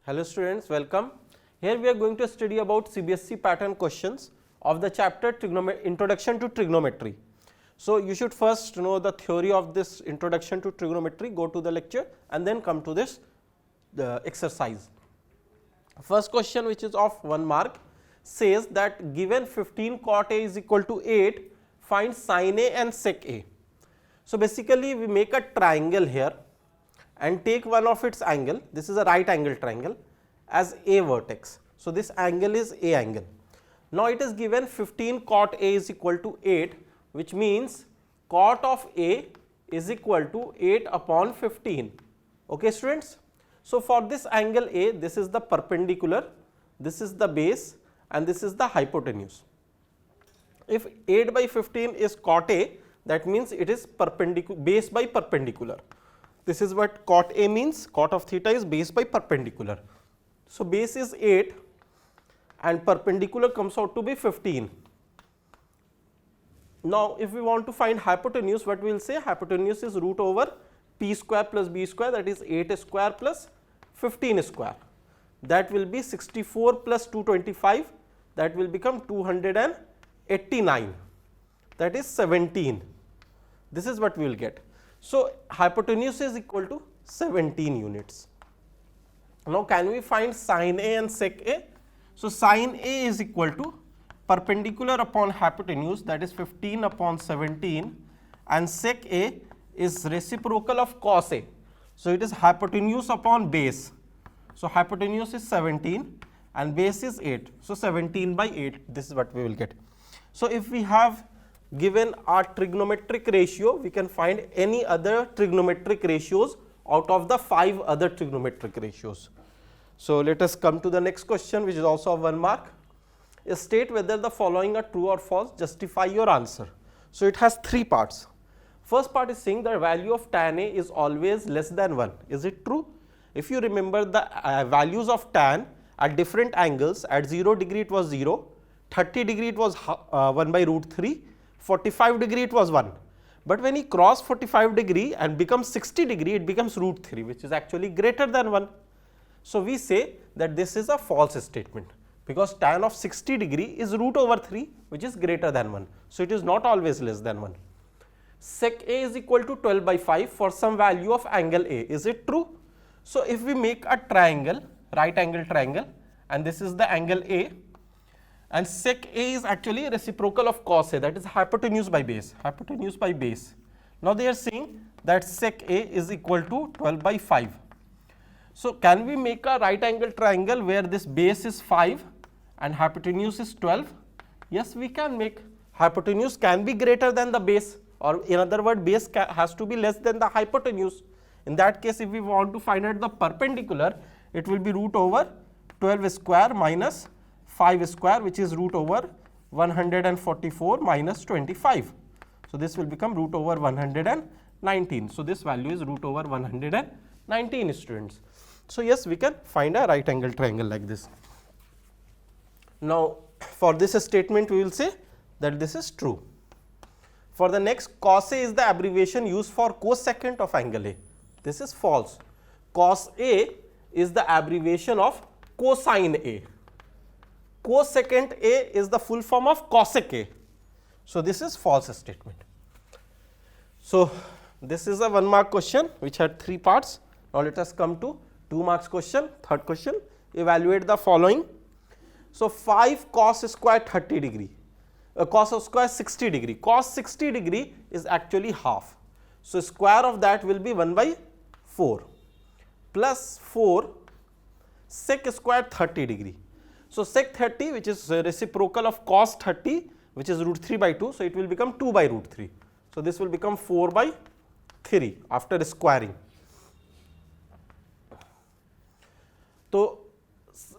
Hello students, welcome. Here we are going to study about CBSE pattern questions of the chapter Introduction to Trigonometry. So you should first know the theory of this Introduction to Trigonometry, go to the lecture and then come to this exercise. First question, which is of 1 mark, says that given 15 cot A is equal to 8, find sin A and sec A. So basically we make a triangle here and take one of its angle, this is a right angle triangle, as A vertex. So this angle is A angle. Now it is given 15 cot A is equal to 8, which means cot of A is equal to 8 upon 15. Okay students? So for this angle A, this is the perpendicular, this is the base and this is the hypotenuse. If 8 by 15 is cot A, that means it is perpendicular, base by perpendicular. This is what cot A means, cot of theta is base by perpendicular. So base is 8 and perpendicular comes out to be 15. Now if we want to find hypotenuse, what we will say, hypotenuse is root over p square plus b square, that is 8 square plus 15 square. That will be 64 plus 225, that will become 289, that is 17. This is what we will get. So hypotenuse is equal to 17 units. Now can we find sin A and sec A? So sin A is equal to perpendicular upon hypotenuse, that is 15 upon 17, and sec A is reciprocal of cos A. So it is hypotenuse upon base. So hypotenuse is 17 and base is 8. So 17 by 8, this is what we will get. So if we have given our trigonometric ratio, we can find any other trigonometric ratios out of the 5 other trigonometric ratios. So let us come to the next question, which is also of 1 mark. State whether the following are true or false, justify your answer. So it has 3 parts. First part is saying the value of tan A is always less than 1. Is it true? If you remember the values of tan at different angles, at 0 degree it was 0, 30 degree it was 1 by root 3, 45 degree it was 1. But when you cross 45 degree and becomes 60 degree, it becomes root 3, which is actually greater than 1. So we say that this is a false statement, because tan of 60 degree is root over 3, which is greater than 1. So it is not always less than 1. Sec A is equal to 12 by 5 for some value of angle A. Is it true? So if we make a triangle, right angle triangle, and this is the angle A, and sec A is actually reciprocal of cos A, that is hypotenuse by base, hypotenuse by base. Now they are saying that sec A is equal to 12 by 5. So can we make a right angle triangle where this base is 5 and hypotenuse is 12? Yes, we can make. Hypotenuse can be greater than the base, or in other words, base has to be less than the hypotenuse. In that case, if we want to find out the perpendicular, it will be root over 12 square minus 5 square, which is root over 144 minus 25. So this will become root over 119. So this value is root over 119, students. So yes, we can find a right angle triangle like this. Now for this statement we will say that this is true. For the next, cos A is the abbreviation used for cosecant of angle A. This is false. Cos A is the abbreviation of cosine A. Cosecant A is the full form of cosec A. So this is false statement. So this is a 1 mark question which had 3 parts. Now let us come to 2 marks question. Third question, evaluate the following. So 5 cos square 30 degree, cos square 60 degree. Cos 60 degree is actually half. So square of that will be 1 by 4 plus 4 sec square 30 degree. So sec 30, which is reciprocal of cos 30, which is root 3 by 2. So it will become 2 by root 3. So this will become 4 by 3 after squaring. So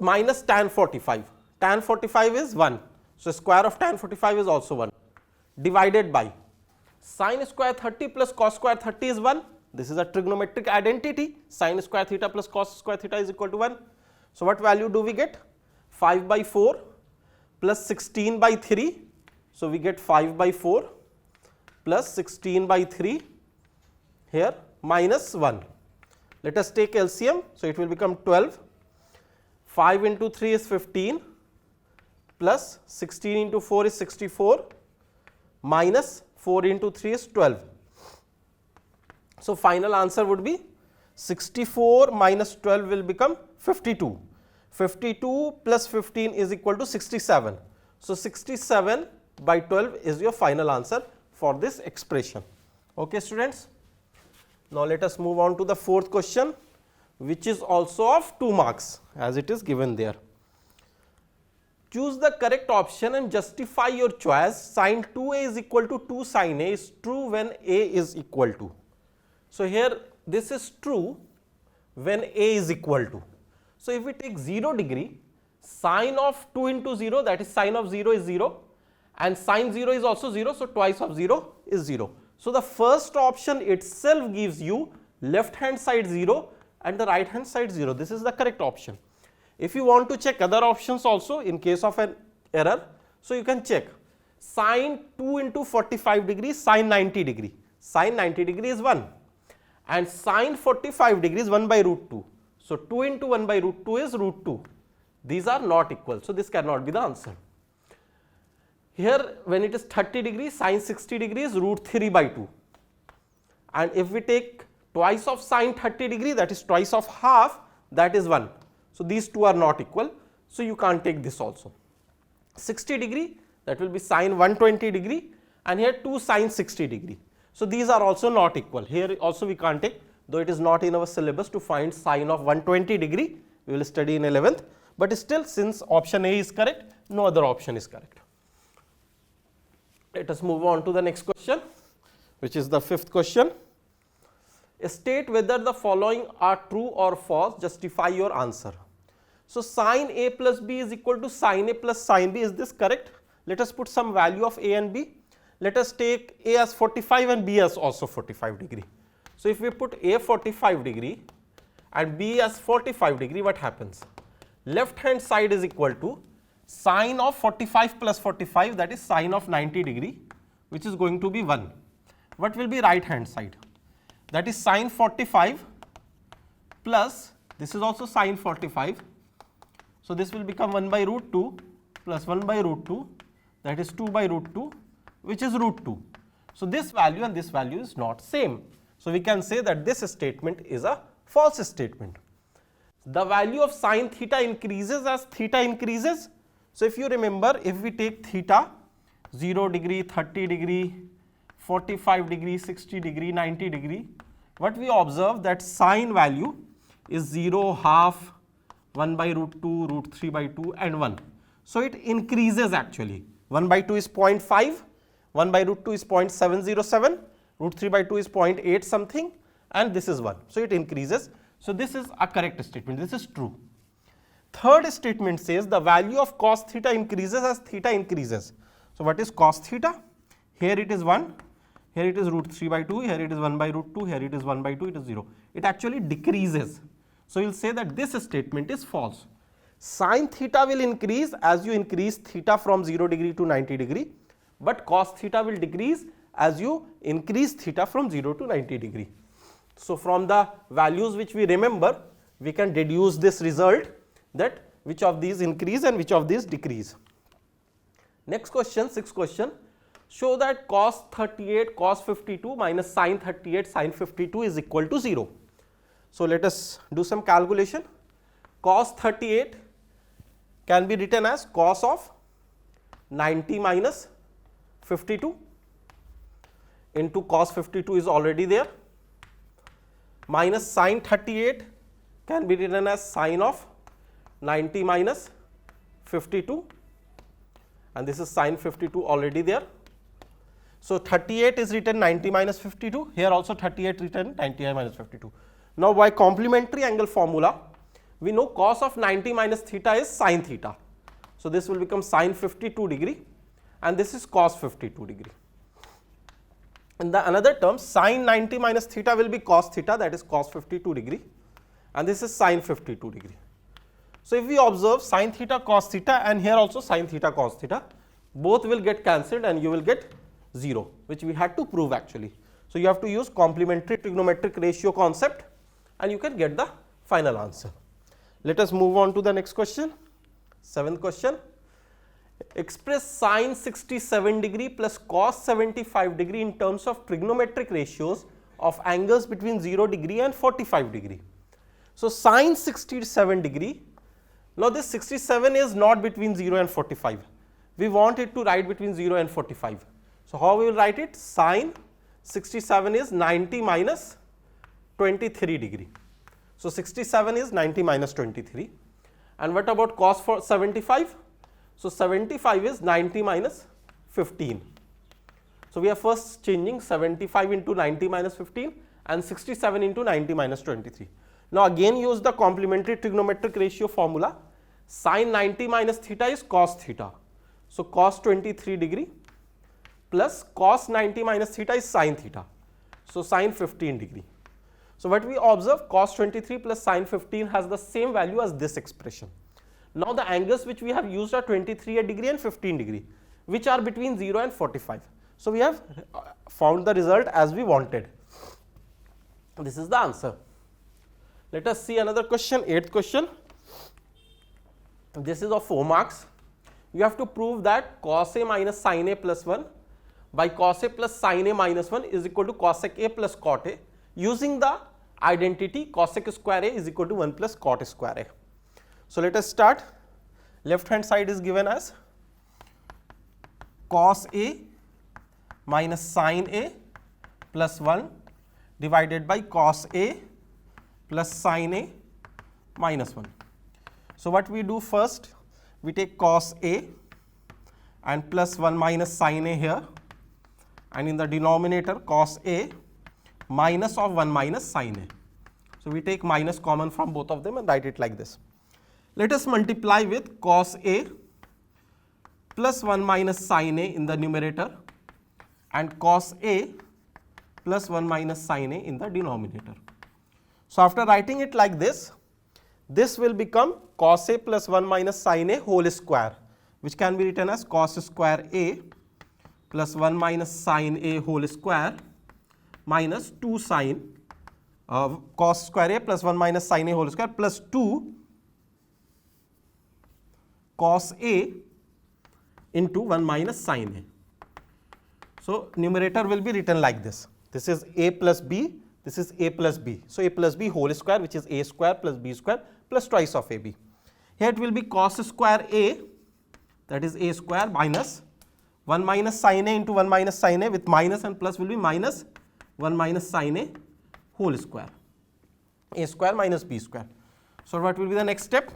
minus tan 45. Tan 45 is 1. So square of tan 45 is also 1. Divided by sin square 30 plus cos square 30 is 1. This is a trigonometric identity. Sin square theta plus cos square theta is equal to 1. So what value do we get? 5 by 4 plus 16 by 3. So we get 5 by 4 plus 16 by 3 here minus 1. Let us take LCM. So it will become 12. 5 into 3 is 15 plus 16 into 4 is 64 minus 4 into 3 is 12. So, final answer would be 64 minus 12 will become 52. 52 plus 15 is equal to 67. So, 67 by 12 is your final answer for this expression. Okay, students. Now, let us move on to the fourth question, which is also of 2 marks as it is given there. Choose the correct option and justify your choice. Sin 2a is equal to 2 sin a is true when a is equal to. So, here this is true when a is equal to. So, if we take 0 degree, sine of 2 into 0, that is sine of 0 is 0, and sine 0 is also 0. So, twice of 0 is 0. So, the first option itself gives you left hand side 0 and the right hand side 0. This is the correct option. If you want to check other options also in case of an error, so you can check sine 2 into 45 degrees, sine 90 degree. Sine 90 degree is 1 and sine 45 degrees 1 by root 2. So, 2 into 1 by root 2 is root 2. These are not equal. So, this cannot be the answer. Here when it is 30 degrees, sine 60 degrees root 3 by 2. And if we take twice of sine 30 degree, that is twice of half, that is 1. So, these two are not equal. So, you can't take this also. 60 degree, that will be sine 120 degree, and here 2 sine 60 degree. So, these are also not equal. Here also we can't take, though it is not in our syllabus to find sine of 120 degree, we will study in 11th, but still since option A is correct, no other option is correct. Let us move on to the next question, which is the fifth question. State whether the following are true or false, justify your answer. So, sin A plus B is equal to sin A plus sin B, is this correct? Let us put some value of A and B. Let us take A as 45 and B as also 45 degree. So, if we put A 45 degree and B as 45 degree, what happens? Left hand side is equal to sine of 45 plus 45, that is sine of 90 degree, which is going to be 1. What will be right hand side? That is sine 45 plus, this is also sine 45. So, this will become 1 by root 2 plus 1 by root 2, that is 2 by root 2, which is root 2. So, this value and this value is not same. So, we can say that this statement is a false statement. The value of sin theta increases as theta increases. So, if you remember, if we take theta 0 degree, 30 degree, 45 degree, 60 degree, 90 degree, what we observe that sine value is 0, half, 1 by root 2, root 3 by 2 and 1. So, it increases actually. 1 by 2 is 0.5, 1 by root 2 is 0.707, root 3 by 2 is 0.8 something, and this is 1. So, it increases. So, this is a correct statement, this is true. Third statement says the value of cos theta increases as theta increases. So, what is cos theta? Here it is 1, here it is root 3 by 2, here it is 1 by root 2, here it is 1 by 2, it is 0. It actually decreases. So, you will say that this statement is false. Sin theta will increase as you increase theta from 0 degree to 90 degree, but cos theta will decrease as you increase theta from 0 to 90 degree. So, from the values which we remember, we can deduce this result that which of these increase and which of these decrease. Next question, sixth question, show that cos 38 cos 52 minus sin 38 sin 52 is equal to 0. So, let us do some calculation. Cos 38 can be written as cos of 90 minus 52 into cos 52 is already there, minus sin 38 can be written as sin of 90 minus 52, and this is sin 52 already there. So, 38 is written 90 minus 52, here also 38 written 90 minus 52. Now, by complementary angle formula, we know cos of 90 minus theta is sin theta. So, this will become sin 52 degree and this is cos 52 degree. In the another term, sin 90 minus theta will be cos theta, that is cos 52 degree, and this is sin 52 degree. So, if we observe sin theta cos theta and here also sin theta cos theta, both will get cancelled and you will get 0, which we had to prove actually. So, you have to use complementary trigonometric ratio concept and you can get the final answer. Let us move on to the next question. 7th question. Express sine 67 degree plus cos 75 degree in terms of trigonometric ratios of angles between 0 degree and 45 degree. So sine 67 degree, now this 67 is not between 0 and 45. We want it to write between 0 and 45. So how we will write it? Sine 67 is 90 minus 23 degree. So 67 is 90 minus 23. And what about cos for 75? So 75 is 90 minus 15. So we are first changing 75 into 90 minus 15 and 67 into 90 minus 23. Now again use the complementary trigonometric ratio formula. Sin 90 minus theta is cos theta. So cos 23 degree plus cos 90 minus theta is sin theta. So sin 15 degree. So what we observe, cos 23 plus sin 15 has the same value as this expression. Now the angles which we have used are 23 degree and 15 degree, which are between 0 and 45. So we have found the result as we wanted. This is the answer. Let us see another question, 8th question. This is of 4 marks. You have to prove that cos A minus sin A plus 1 by cos A plus sin A minus 1 is equal to cosec A plus cot A using the identity cosec square A is equal to 1 plus cot square A. So let us start. Left hand side is given as cos A minus sin A plus 1 divided by cos A plus sin A minus 1. So what we do first, we take cos A and plus 1 minus sin A here, and in the denominator cos A minus of 1 minus sin A. So we take minus common from both of them and write it like this. Let us multiply with cos A plus 1 minus sin A in the numerator and cos A plus 1 minus sin A in the denominator. So after writing it like this will become cos A plus 1 minus sin A whole square, which can be written as cos square A plus 1 minus sin A whole square minus 2 sin cos square A plus 1 minus sin A whole square plus 2 cos A into 1 minus sin A. So numerator will be written like this. This is A plus B, this is A plus B. So A plus B whole square, which is A square plus B square plus twice of AB. Here it will be cos square A, that is A square, minus 1 minus sin A into 1 minus sin A, with minus and plus will be minus 1 minus sin A whole square. A square minus B square. So what will be the next step?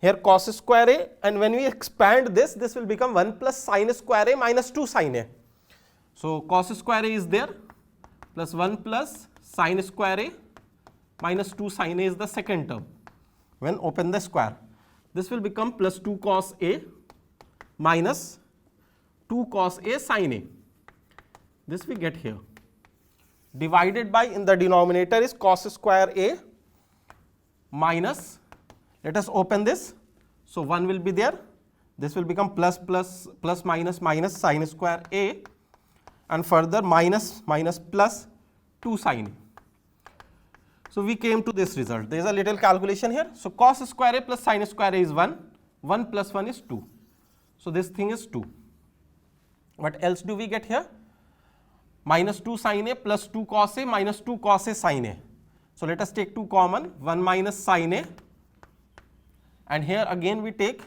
Here cos square A, and when we expand this will become 1 plus sin square A minus 2 sin A. So cos square A is there, plus 1 plus sin square A minus 2 sin A is the second term. When open the square, this will become plus 2 cos A minus 2 cos A sin A. This we get here. Divided by, in the denominator is cos square A minus, let us open this. So 1 will be there. This will become plus minus minus sin square A, and further minus minus plus 2 sin A. So we came to this result. There is a little calculation here. So cos square A plus sin square A is 1. 1 plus 1 is 2. So this thing is 2. What else do we get here? Minus 2 sin A plus 2 cos A minus 2 cos A sin A. So let us take 2 common, 1 minus sin A, and here again we take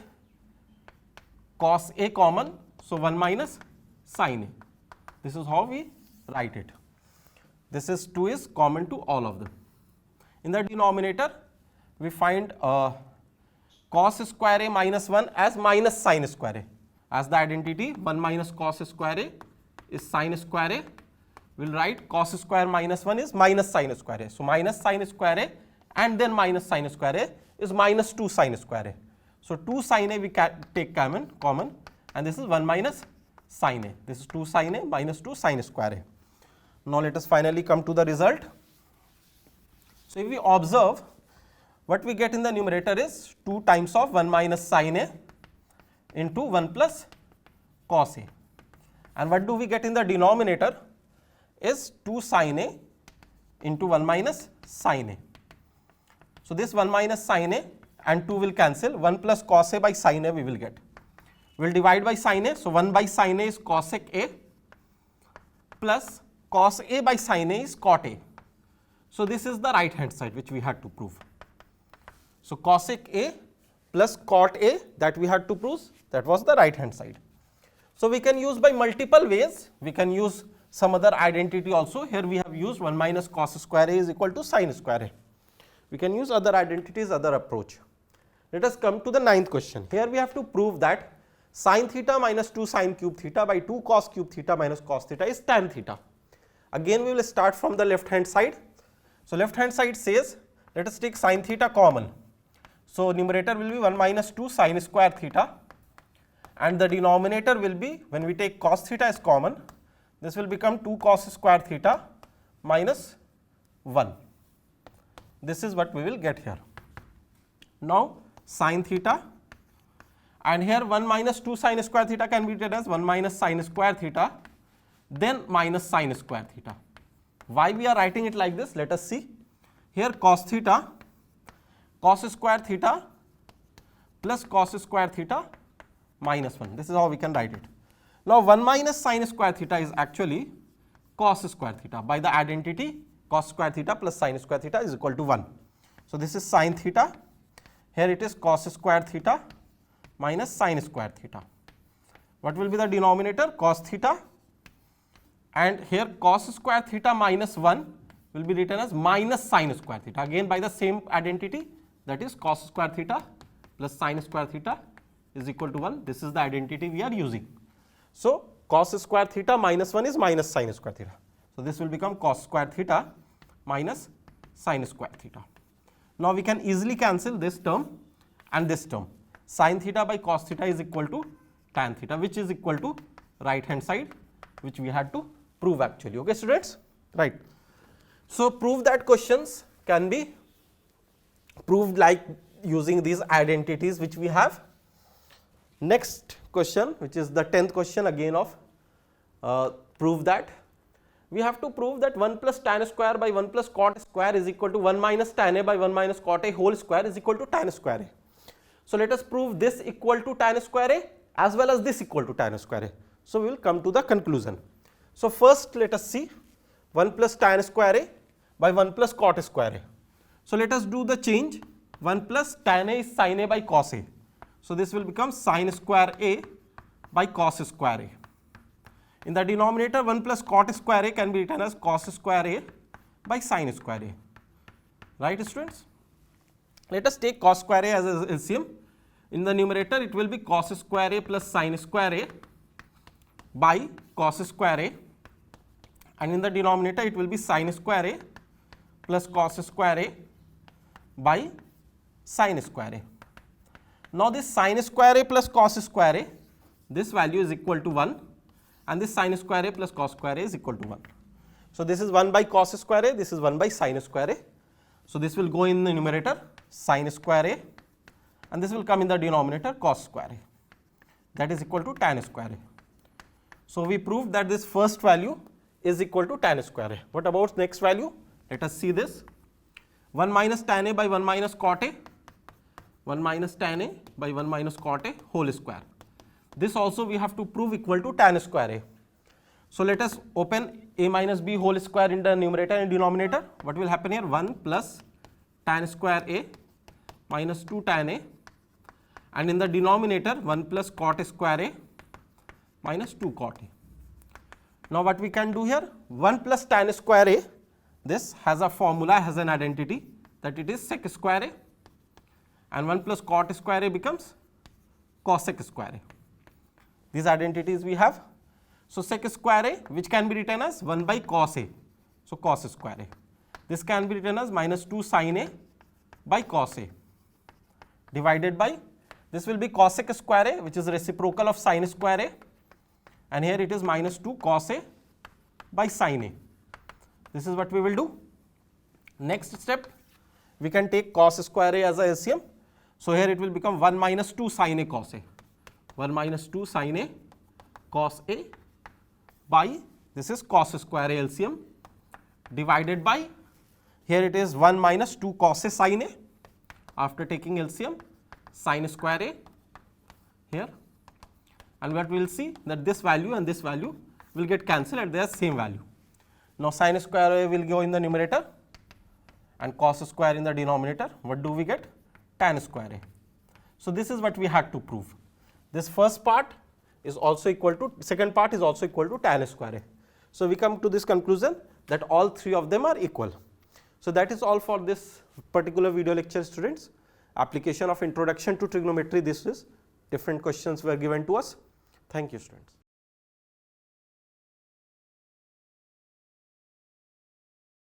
cos A common, so 1 minus sin A. This is how we write it. This is 2 is common to all of them. In the denominator we find cos square A minus 1 as minus sin square A. As the identity 1 minus cos square A is sin square A, we will write cos square minus 1 is minus sin square A. So minus sin square A and then minus sin square A is minus 2 sin square A. So 2 sin A we take common, and this is 1 minus sin A. This is 2 sin A minus 2 sin square A. Now let us finally come to the result. So if we observe, what we get in the numerator is 2 times of 1 minus sin A into 1 plus cos A. And what do we get in the denominator is 2 sin A into 1 minus sin A. So this 1 minus sin A and 2 will cancel. 1 plus cos A by sin A we will get. We will divide by sin A. So 1 by sin A is cosec A plus cos A by sin A is cot A. So this is the right hand side which we had to prove. So cosec A plus cot A, that we had to prove, that was the right hand side. So we can use by multiple ways. We can use some other identity also. Here we have used 1 minus cos square A is equal to sin square A. We can use other identities, other approach. Let us come to the 9th question. Here we have to prove that sin theta minus 2 sin cube theta by 2 cos cube theta minus cos theta is tan theta. Again we will start from the left hand side. So left hand side says, let us take sin theta common. So numerator will be 1 minus 2 sin square theta, and the denominator will be, when we take cos theta as common, this will become 2 cos square theta minus 1. This is what we will get here. Now sin theta, and here 1 minus 2 sin square theta can be written as 1 minus sin square theta, then minus sin square theta. Why we are writing it like this? Let us see. Here cos theta, cos square theta plus cos square theta minus 1. This is how we can write it. Now 1 minus sin square theta is actually cos square theta. By the identity, cos square theta plus sin square theta is equal to 1. So this is sin theta. Here it is cos square theta minus sin square theta. What will be the denominator? Cos theta, and here cos square theta minus 1 will be written as minus sin square theta. Again by the same identity, that is cos square theta plus sin square theta is equal to 1. This is the identity we are using. So cos square theta minus 1 is minus sin square theta. So this will become cos square theta minus sin square theta. Now we can easily cancel this term and this term. Sin theta by cos theta is equal to tan theta, which is equal to right hand side, which we had to prove actually. Okay students, right. So prove that questions can be proved like using these identities which we have. Next question, which is the 10th question again of prove that. We have to prove that 1 plus tan square by 1 plus cot square is equal to 1 minus tan A by 1 minus cot A whole square is equal to tan square A. So let us prove this equal to tan square A as well as this equal to tan square A. So we will come to the conclusion. So first let us see 1 plus tan square A by 1 plus cot square A. So let us do the change. 1 plus tan A is sin A by cos A. So this will become sin square A by cos square A. In the denominator, 1 plus cot square A can be written as cos square A by sin square A. Right students? Let us take cos square A as a LCM. In the numerator it will be cos square A plus sin square A by cos square A, and in the denominator it will be sin square A plus cos square A by sin square A. Now this sin square A plus cos square A, this value is equal to 1, and this sin square A plus cos square A is equal to 1. So this is 1 by cos square A, this is 1 by sin square A. So this will go in the numerator sin square A, and this will come in the denominator cos square A. That is equal to tan square A. So we proved that this first value is equal to tan square A. What about next value? Let us see this. 1 minus tan A by 1 minus cot A, 1 minus tan A by 1 minus cot A whole square. This also we have to prove equal to tan square A. So let us open A minus B whole square in the numerator and denominator. What will happen here? 1 plus tan square A minus 2 tan A, and in the denominator 1 plus cot square A minus 2 cot A. Now what we can do here? 1 plus tan square A, this has a formula, has an identity, that it is sec square A, and 1 plus cot square A becomes cosec square A. These identities we have. So sec square A, which can be written as 1 by cos A, so cos square A. This can be written as minus 2 sin A by cos A, divided by, this will be cosec square A, which is reciprocal of sin square A, and here it is minus 2 cos A by sin A. This is what we will do. Next step, we can take cos square A as a LCM. So here it will become 1 minus 2 sin A cos A, 1 minus 2 sin A cos A by, this is cos square A LCM, divided by, here it is 1 minus 2 cos A sin A, after taking LCM, sin square A here, and what we will see that this value and this value will get cancelled at their same value. Now sin square A will go in the numerator and cos square in the denominator. What do we get? Tan square A. So this is what we had to prove. This first part is also equal to, second part is also equal to tan square A. So we come to this conclusion that all three of them are equal. So that is all for this particular video lecture, students. Application of introduction to trigonometry, this is different questions were given to us. Thank you, students.